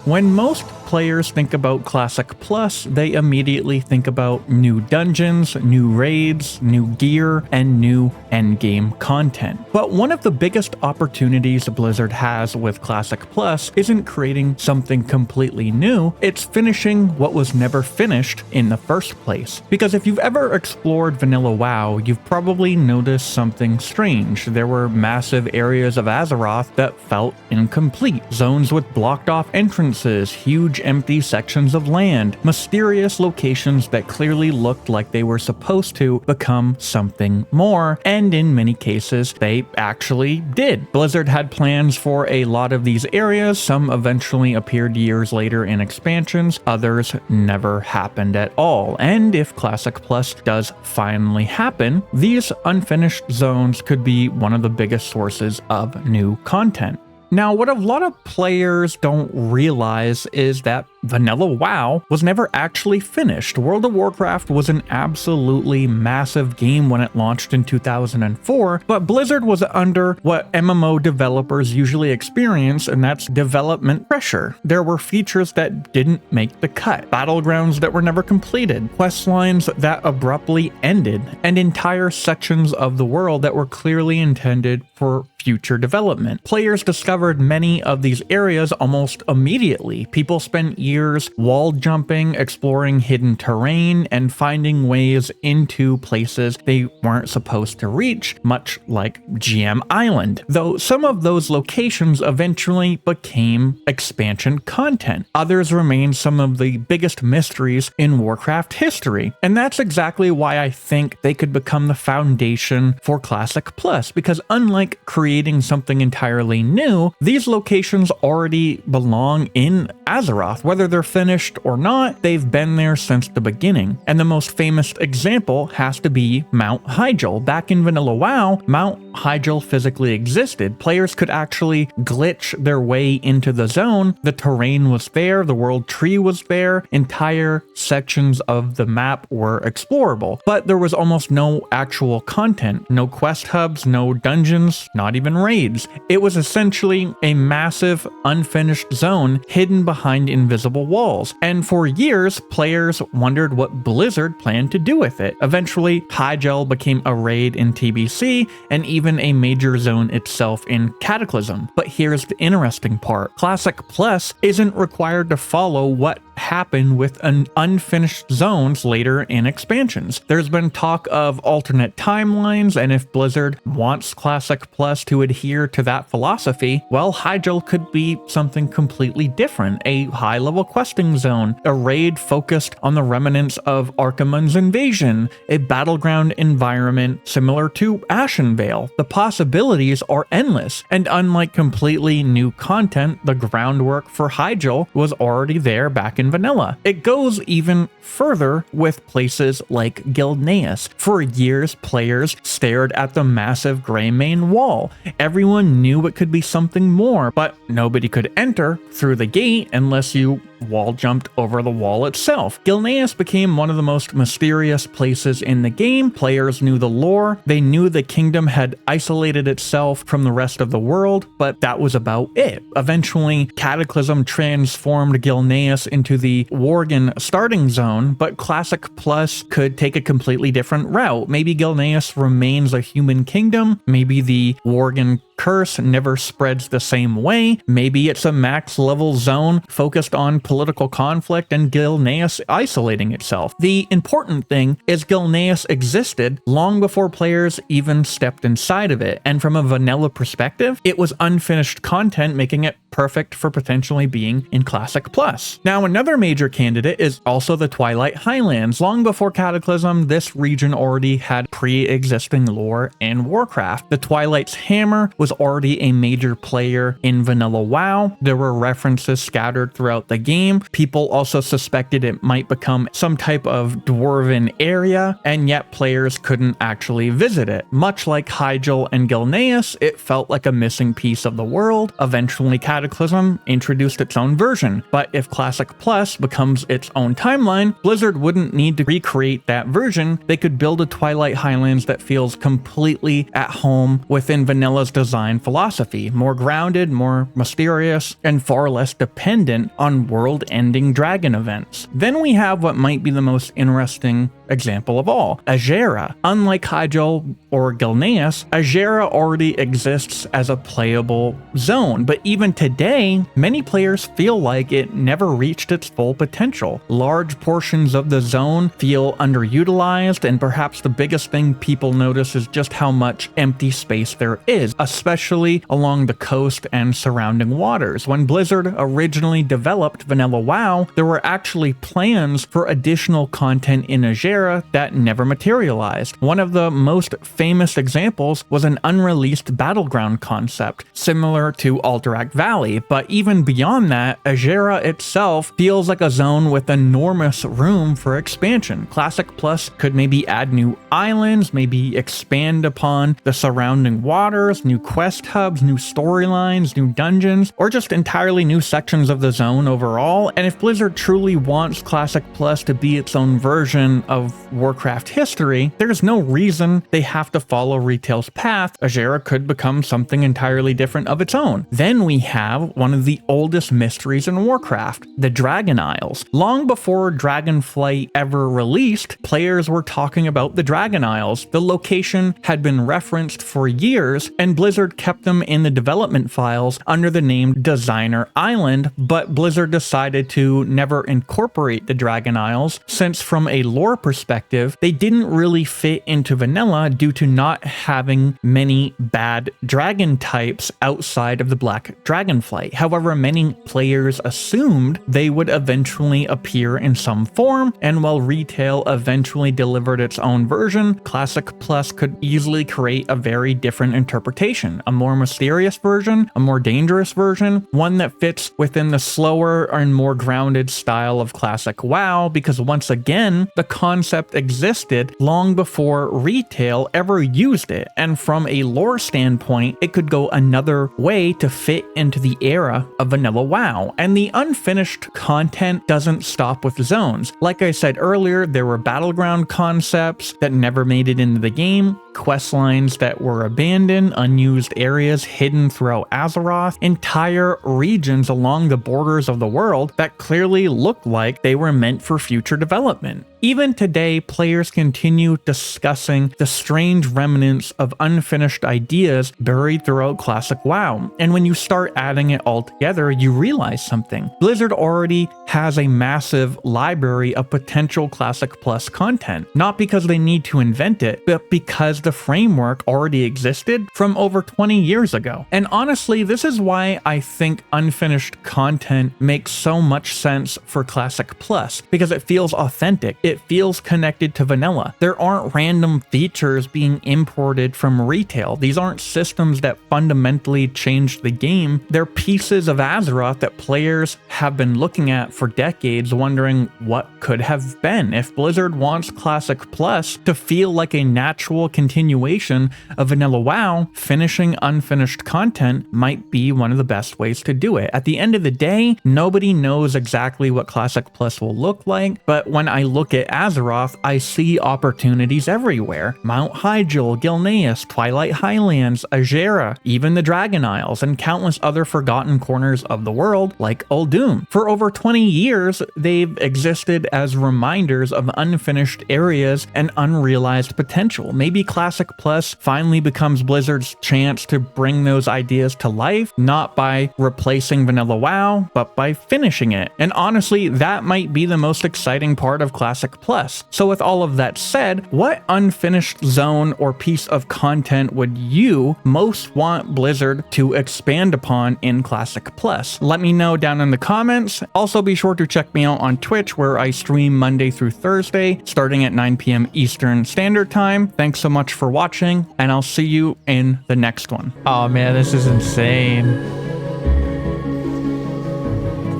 When most players think about Classic Plus, they immediately think about new dungeons, new raids, new gear, and new endgame content. But one of the biggest opportunities Blizzard has with Classic Plus isn't creating something completely new, it's finishing what was never finished in the first place. Because if you've ever explored vanilla WoW, you've probably noticed something strange. There were massive areas of Azeroth that felt incomplete, zones with blocked off entrances, huge empty sections of land, mysterious locations that clearly looked like they were supposed to become something more, and in many cases, they actually did. Blizzard had plans for a lot of these areas, some eventually appeared years later in expansions, others never happened at all, and if Classic Plus does finally happen, these unfinished zones could be one of the biggest sources of new content. Now, what a lot of players don't realize is that vanilla WoW was never actually finished. World of Warcraft was an absolutely massive game when it launched in 2004, but Blizzard was under what MMO developers usually experience, and that's development pressure. There were features that didn't make the cut, battlegrounds that were never completed, quest lines that abruptly ended, and entire sections of the world that were clearly intended for future development. Players discovered many of these areas almost immediately. People spent years wall jumping, exploring hidden terrain, and finding ways into places they weren't supposed to reach, much like GM Island. Though some of those locations eventually became expansion content. Others remain some of the biggest mysteries in Warcraft history. And that's exactly why I think they could become the foundation for Classic Plus, because unlike creating something entirely new, these locations already belong in Azeroth. Whether they're finished or not, they've been there since the beginning. And the most famous example has to be Mount Hyjal. Back in vanilla WoW, Mount Hyjal physically existed. Players could actually glitch their way into the zone. The terrain was there, the world tree was there, entire sections of the map were explorable. But there was almost no actual content, no quest hubs, no dungeons, not even raids. It was essentially a massive, unfinished zone hidden behind invisible walls. And for years, players wondered what Blizzard planned to do with it. Eventually, Hyjal became a raid in TBC, and even a major zone itself in Cataclysm. But here's the interesting part. Classic Plus isn't required to follow what happened with an unfinished zones later in expansions. There's been talk of alternate timelines, and if Blizzard wants Classic Plus to adhere to that philosophy, well, Hyjal could be something completely different. A high-level questing zone, a raid focused on the remnants of Archimonde's invasion, a battleground environment similar to Ashenvale. The possibilities are endless, and unlike completely new content, the groundwork for Hyjal was already there back in vanilla. It goes even further with places like Gilneas. For years, players stared at the massive Greymane wall. Everyone knew it could be something more, but nobody could enter through the gate unless you wall jumped over the wall itself. Gilneas became one of the most mysterious places in the game. Players knew the lore, they knew the kingdom had isolated itself from the rest of the world, but that was about it. Eventually, Cataclysm transformed Gilneas into the Worgen starting zone, but Classic Plus could take a completely different route. Maybe Gilneas remains a human kingdom, maybe the Worgen curse never spreads the same way. Maybe it's a max level zone focused on political conflict and Gilneas isolating itself. The important thing is Gilneas existed long before players even stepped inside of it, and from a vanilla perspective, it was unfinished content, making it perfect for potentially being in Classic Plus. Now, another major candidate is also the Twilight Highlands. Long before Cataclysm, this region already had pre-existing lore in Warcraft. The Twilight's hammer was already a major player in vanilla WoW. There were references scattered throughout the game. People also suspected it might become some type of dwarven area, and yet players couldn't actually visit it. Much like Hyjal and Gilneas, it felt like a missing piece of the world. Eventually, Cataclysm introduced its own version, but if Classic Plus becomes its own timeline, Blizzard wouldn't need to recreate that version. They could build a Twilight Highlands that feels completely at home within vanilla's design design philosophy, more grounded, more mysterious, and far less dependent on world-ending dragon events. Then we have what might be the most interesting example of all, Azeroth. Unlike Hyjal or Gilneas, Azeroth already exists as a playable zone, but even today, many players feel like it never reached its full potential. Large portions of the zone feel underutilized, and perhaps the biggest thing people notice is just how much empty space there is, especially along the coast and surrounding waters. When Blizzard originally developed Vanilla WoW, there were actually plans for additional content in Azeroth that never materialized. One of the most famous examples was an unreleased battleground concept, similar to Alterac Valley, but even beyond that, Azeroth itself feels like a zone with enormous room for expansion. Classic Plus could maybe add new islands, maybe expand upon the surrounding waters, new quest hubs, new storylines, new dungeons, or just entirely new sections of the zone overall. And if Blizzard truly wants Classic Plus to be its own version of Warcraft history, there's no reason they have to follow retail's path. Azeroth could become something entirely different of its own. Then we have one of the oldest mysteries in Warcraft, the Dragon Isles. Long before Dragonflight ever released, players were talking about the Dragon Isles. The location had been referenced for years, and Blizzard kept them in the development files under the name Designer Island, but Blizzard decided to never incorporate the Dragon Isles, since from a lore perspective, they didn't really fit into vanilla due to not having many bad dragon types outside of the Black Dragonflight. However, many players assumed they would eventually appear in some form, and while retail eventually delivered its own version, Classic Plus could easily create a very different interpretation, a more mysterious version, a more dangerous version, one that fits within the slower and more grounded style of Classic WoW, because once again, the concept existed long before retail ever used it, and from a lore standpoint, it could go another way to fit into the era of Vanilla WoW. And the unfinished content doesn't stop with zones. Like I said earlier, there were battleground concepts that never made it into the game, quest lines that were abandoned, unused areas hidden throughout Azeroth, entire regions along the borders of the world that clearly looked like they were meant for future development. Even today, players continue discussing the strange remnants of unfinished ideas buried throughout Classic WoW, and when you start adding it all together, you realize something. Blizzard already has a massive library of potential Classic Plus content, not because they need to invent it, but because the framework already existed from over 20 years ago. And honestly, this is why I think unfinished content makes so much sense for Classic Plus, because it feels authentic. It feels connected to vanilla. There aren't random features being imported from retail. These aren't systems that fundamentally change the game. They're pieces of Azeroth that players have been looking at for decades, wondering what could have been. If Blizzard wants Classic Plus to feel like a natural continuation of Vanilla WoW, finishing unfinished content might be one of the best ways to do it. At the end of the day, nobody knows exactly what Classic Plus will look like, but when I look at Azeroth, I see opportunities everywhere. Mount Hyjal, Gilneas, Twilight Highlands, Azeroth, even the Dragon Isles, and countless other forgotten corners of the world like Uldum. For over 20 years, they've existed as reminders of unfinished areas and unrealized potential. Maybe Classic Plus finally becomes Blizzard's chance to bring those ideas to life, not by replacing Vanilla WoW, but by finishing it. And honestly, that might be the most exciting part of Classic Plus. So with all of that said, what unfinished zone or piece of content would you most want Blizzard to expand upon in Classic Plus? Let me know down in the comments. Also, be sure to check me out on Twitch, where I stream Monday through Thursday, starting at 9 p.m. Eastern Standard Time. Thanks so much for watching, and I'll see you in the next one. Oh man, this is insane.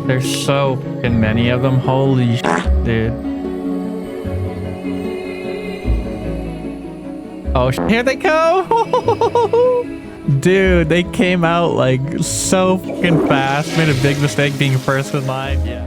There's so fucking many of them. Holy shit, dude. Oh, here they go! Dude, they came out like so fucking fast. Made a big mistake being first in line. Yeah.